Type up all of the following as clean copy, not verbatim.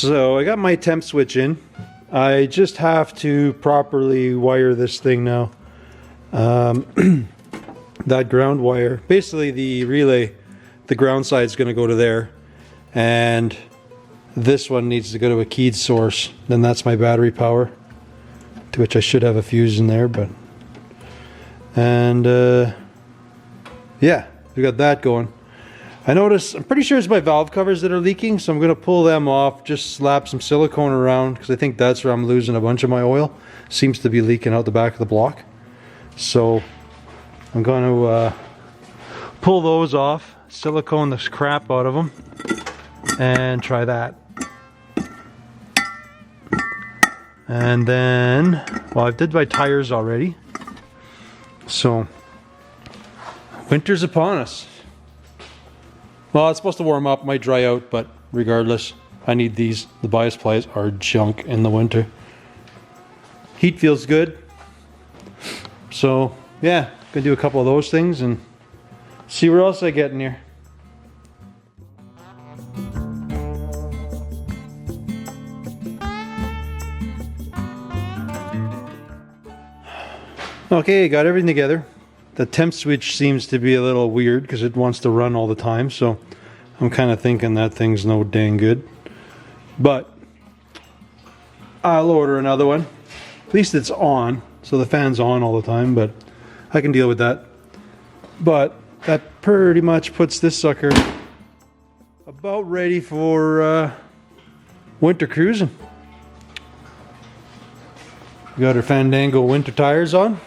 So I got my temp switch in. I just have to properly wire this thing now. That ground wire, basically the relay, the ground side is going to go to there, and this one needs to go to a keyed source. Then that's my battery power, to which I should have a fuse in there, but yeah, we got that going. I noticed, I'm pretty sure it's my valve covers that are leaking, so I'm going to pull them off, just slap some silicone around, because I think that's where I'm losing a bunch of my oil. Seems to be leaking out the back of the block. So I'm going to pull those off, silicone the crap out of them, and try that. And then, well, I did my tires already. So winter's upon us. Well, it's supposed to warm up, might dry out, but regardless, I need these. The bias plies are junk in the winter. Heat feels good. So, yeah, gonna do a couple of those things and see where else I get in here. Okay, got everything together. The temp switch seems to be a little weird because it wants to run all the time, so I'm kind of thinking that thing's no dang good. But I'll order another one. At least it's on, so the fan's on all the time, but I can deal with that. But that pretty much puts this sucker about ready for winter cruising. We got our Fandango winter tires on.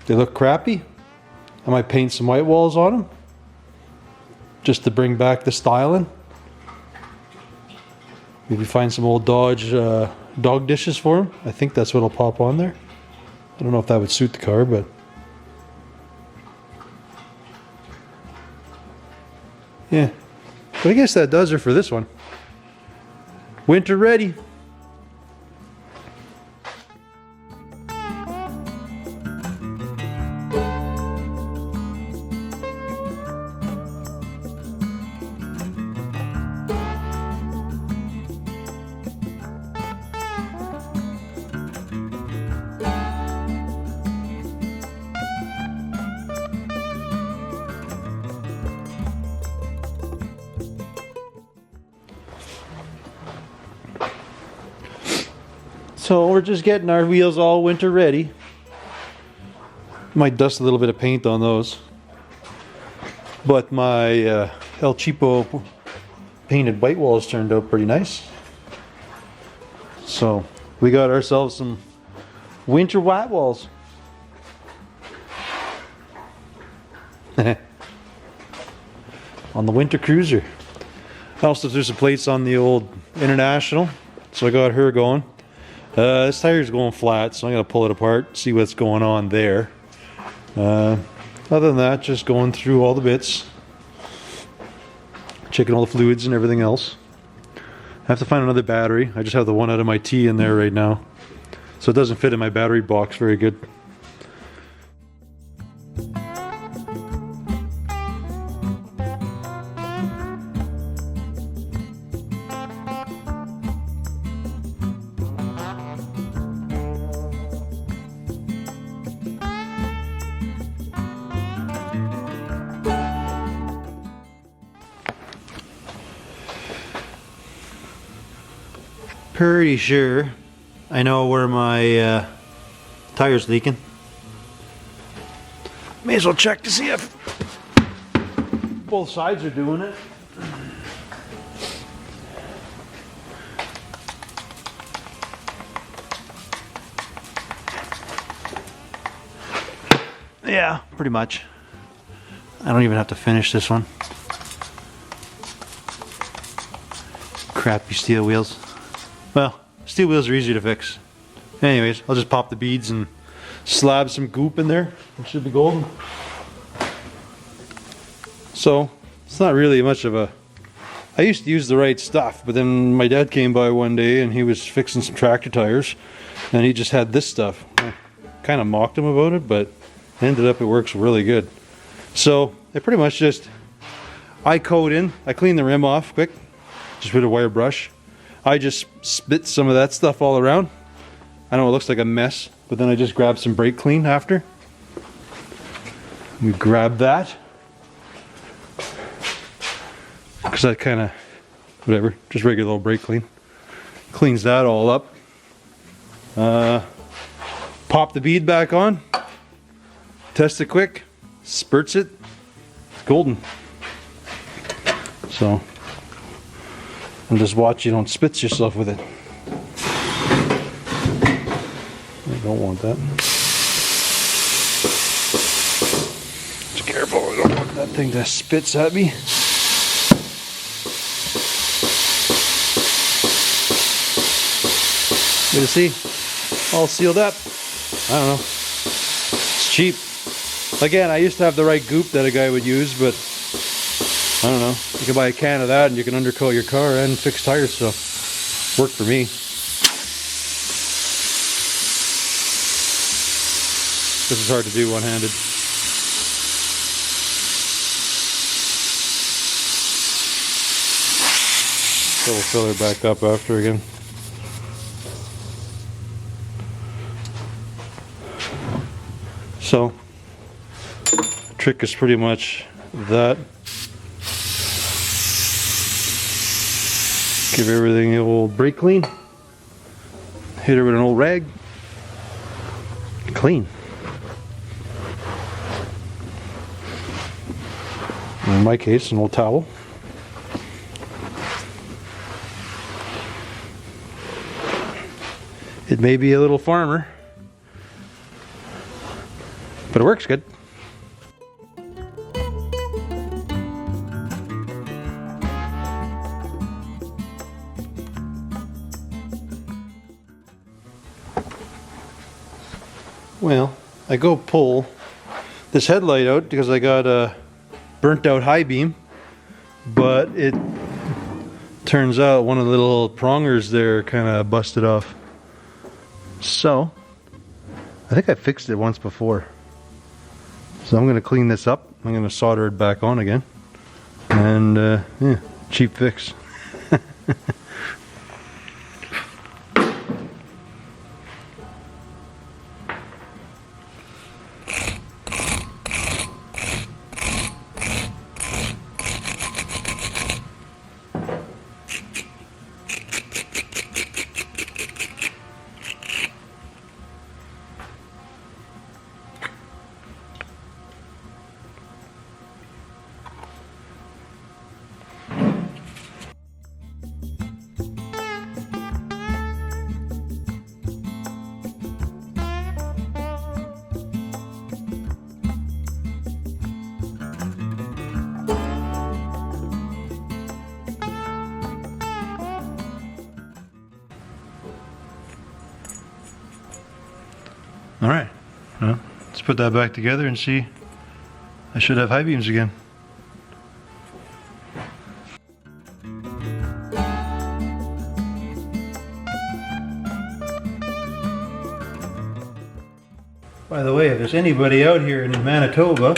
They look crappy. I might paint some white walls on them just to bring back the styling. Maybe find some old Dodge dog dishes for them. I think that's what'll pop on there. I don't know if that would suit the car, but yeah. But I guess that does it for this one. Winter ready. So we're just getting our wheels all winter ready. Might dust a little bit of paint on those. But my El Cheapo painted white walls turned out pretty nice. So we got ourselves some winter white walls. On the winter cruiser. I also threw some plates on the old International, so I got her going. This tire's going flat, so I'm going to pull it apart, see what's going on there. Other than that, just going through all the bits, checking all the fluids and everything else. I have to find another battery. I just have the one out of my T in there right now, so it doesn't fit in my battery box very good. Pretty sure I know where my tire's leaking. May as well check to see if both sides are doing it. Yeah, pretty much. I don't even have to finish this one. Crappy steel wheels. Well, steel wheels are easy to fix. Anyways, I'll just pop the beads and slab some goop in there. It should be golden. So, it's not really much of a... I used to use the right stuff, but then my dad came by one day and he was fixing some tractor tires and he just had this stuff. I kind of mocked him about it, but ended up it works really good. So, I pretty much just... I coat in, I clean the rim off quick, just with a wire brush. I just spit some of that stuff all around. I know it looks like a mess, but then I just grab some brake clean after. We grab that. Because that kind of, whatever, just regular old brake clean. Cleans that all up. Pop the bead back on. Test it quick. Spurts it. Golden. So, and just watch you don't spit yourself with it. I don't want that. Just careful, I don't want that thing that spits at me. Good to see. All sealed up. I don't know. It's cheap. Again, I used to have the right goop that a guy would use, but I don't know. You can buy a can of that and you can undercoat your car and fix tires, so worked for me. This is hard to do one-handed. So we'll fill her back up after again. So, the trick is pretty much that. Give everything a little brake clean. Hit her with an old rag. Clean. In my case, an old towel. It may be a little farmer, but it works good. Well, I go pull this headlight out because I got a burnt out high beam, but it turns out one of the little prongers there kind of busted off. So, I think I fixed it once before. So I'm going to clean this up. I'm going to solder it back on again. And yeah, cheap fix. Alright, well, let's put that back together and see. I should have high beams again. By the way, if there's anybody out here in Manitoba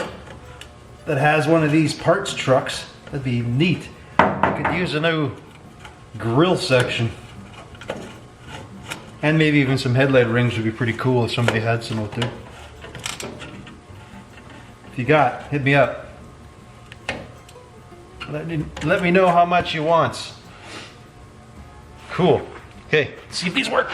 that has one of these parts trucks, that'd be neat. I could use a new grill section. And maybe even some headlight rings would be pretty cool if somebody had some out there. If you got, hit me up. Let me know how much you want. Cool. Okay, let's see if these work.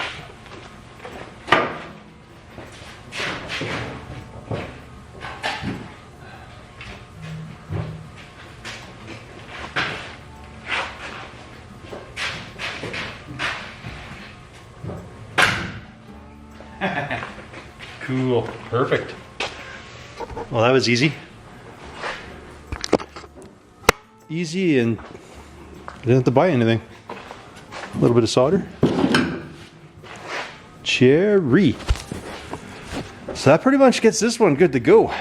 Cool. Perfect. Well, that was easy. Easy, and I didn't have to buy anything. A little bit of solder. Cherry. So that pretty much gets this one good to go.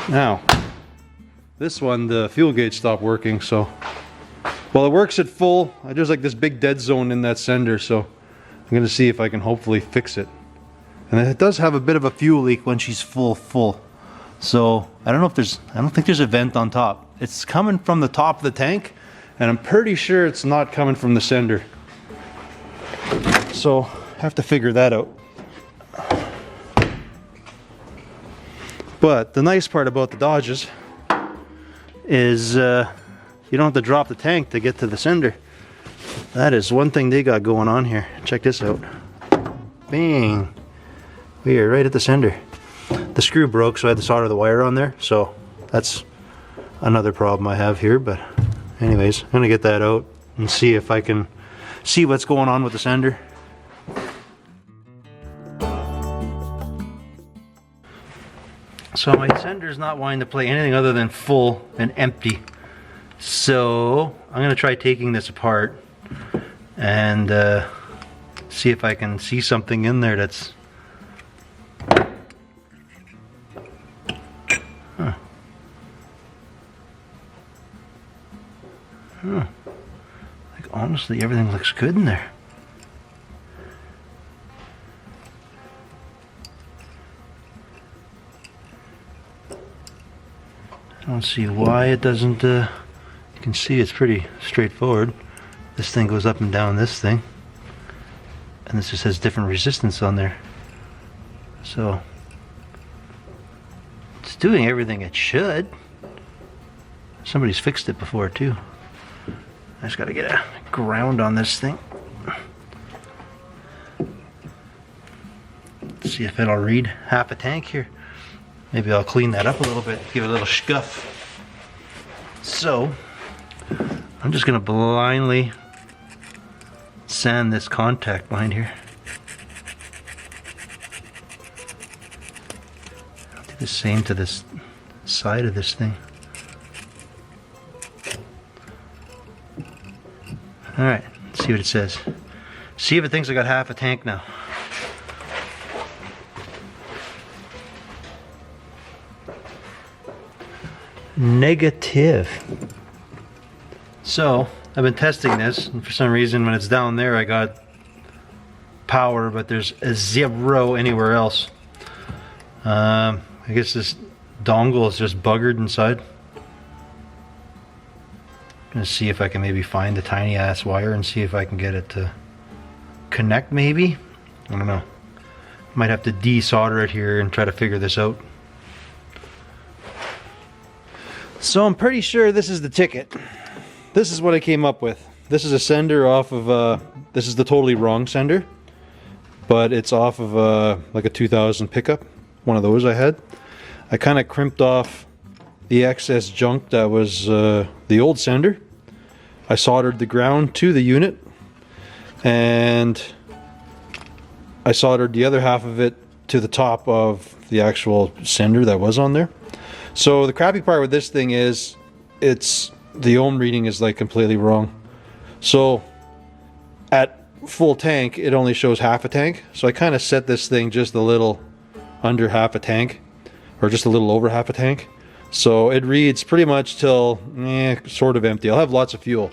Now, this one, the fuel gauge stopped working, so well, it works at full. There's like this big dead zone in that sender, so I'm going to see if I can hopefully fix it. And it does have a bit of a fuel leak when she's full. So I don't think there's a vent on top. It's coming from the top of the tank, and I'm pretty sure it's not coming from the sender. So I have to figure that out. But the nice part about the Dodges is you don't have to drop the tank to get to the sender. That is one thing they got going on here. Check this out. Bang! We are right at the sender. The screw broke, so I had to solder the wire on there. So that's another problem I have here. But anyways, I'm gonna get that out and see if I can see what's going on with the sender. So my sender's not wanting to play anything other than full and empty. So I'm gonna try taking this apart and see if I can see something in there that's like, honestly, everything looks good in there. I don't see why it doesn't, you can see it's pretty straightforward. This thing goes up and down this thing. And this just has different resistance on there. So it's doing everything it should. Somebody's fixed it before too. I just gotta get a ground on this thing. Let's see if it'll read half a tank here. Maybe I'll clean that up a little bit, give it a little scuff. So I'm just gonna blindly sand this contact behind here. I'll do the same to this side of this thing. Alright, let's see what it says. See if it thinks I got half a tank now. Negative. So I've been testing this, and for some reason when it's down there I got power, but there's a 0 anywhere else. I guess this dongle is just buggered inside. I'm gonna see if I can maybe find the tiny ass wire and see if I can get it to connect maybe. I don't know. Might have to desolder it here and try to figure this out. So I'm pretty sure this is the ticket. This is what I came up with. This is a sender off of, this is the totally wrong sender, but it's off of like a 2000 pickup, one of those I had. I kind of crimped off the excess junk that was the old sender. I soldered the ground to the unit, and I soldered the other half of it to the top of the actual sender that was on there. So the crappy part with this thing is the ohm reading is like completely wrong. So at full tank it only shows half a tank, so I kind of set this thing just a little under half a tank, or just a little over half a tank, so it reads pretty much till sort of empty. I'll have lots of fuel,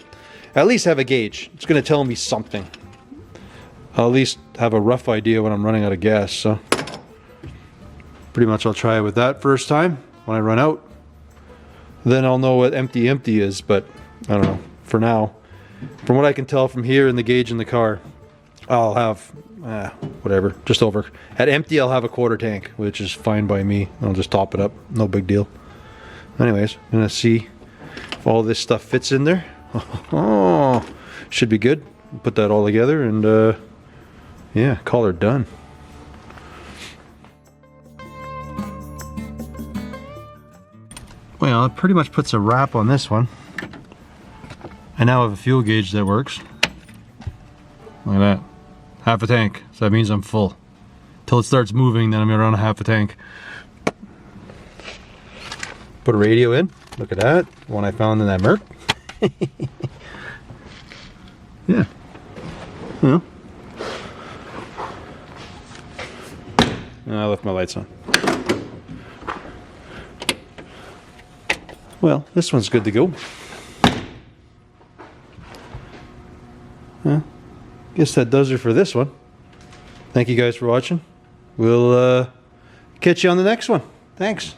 at least have a gauge. It's going to tell me something. I'll at least have a rough idea when I'm running out of gas. So pretty much I'll try it with that first time. When I run out, then I'll know what empty is, but I don't know. For now, from what I can tell from here in the gauge in the car, I'll have whatever, just over. At empty I'll have a quarter tank, which is fine by me. I'll just top it up, no big deal. Anyways, I'm gonna see if all this stuff fits in there. Oh, should be good. Put that all together and yeah, call her done. Well, it pretty much puts a wrap on this one. I now have a fuel gauge that works. Look at that. Half a tank. So that means I'm full. Till it starts moving, then I'm around a half a tank. Put a radio in. Look at that. One I found in that Merc. Yeah. Well. I left my lights on. Well, this one's good to go. Guess that does it for this one. Thank you guys for watching. we'll catch you on the next one. Thanks.